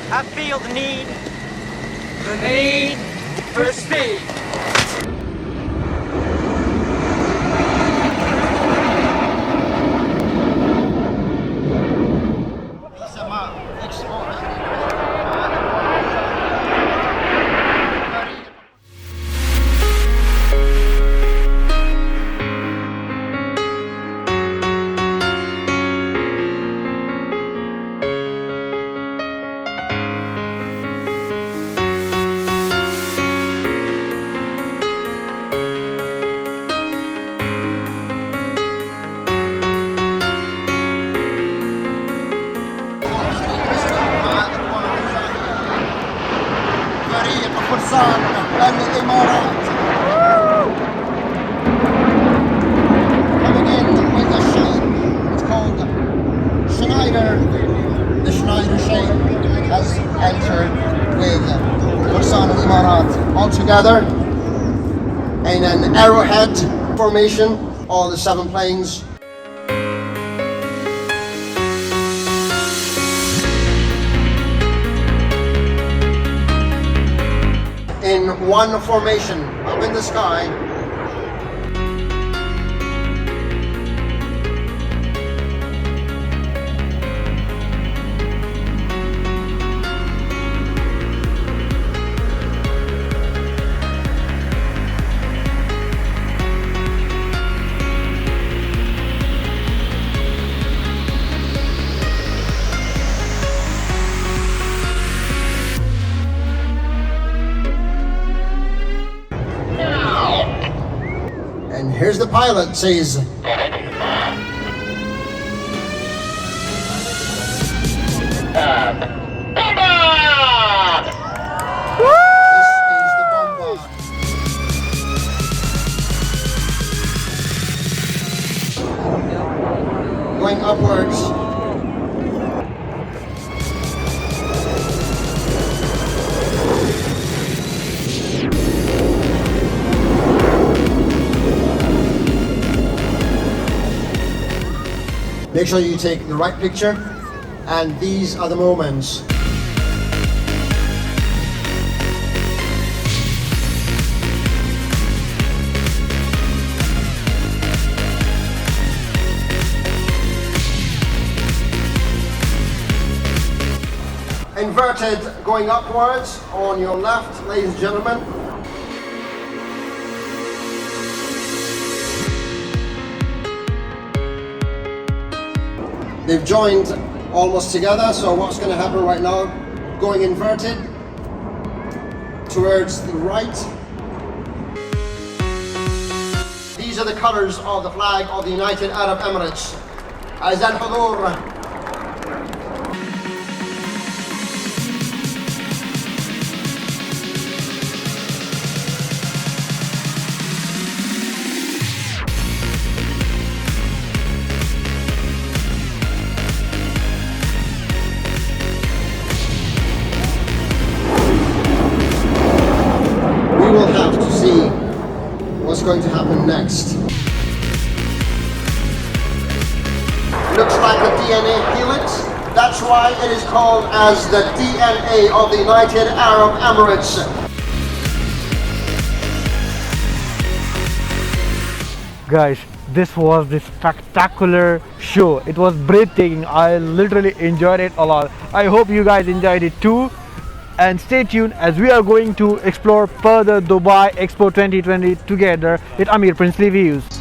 I feel the need for speed. Fursan Al Emarat. Coming in with a shine. It's called Schneider. The Schneider shape has entered with Fursan Al Emarat all together in an arrowhead formation, all the 7 planes. In one formation, up in the sky. And here's the pilot says, going upwards. Make sure you take the right picture, and these are the moments. Inverted going upwards on your left, ladies and gentlemen. They've joined almost together, so what's going to happen right now? Going inverted towards the right. These are the colors of the flag of the United Arab Emirates. أعزائي الحضور، we'll have to see what's going to happen next. Looks like a DNA helix. That's why it is called as the DNA of the United Arab Emirates. Guys, this was the spectacular show. It was breathtaking. I literally enjoyed it a lot. I hope you guys enjoyed it too. And stay tuned as we are going to explore further Dubai Expo 2020 together with Amir Princely Views.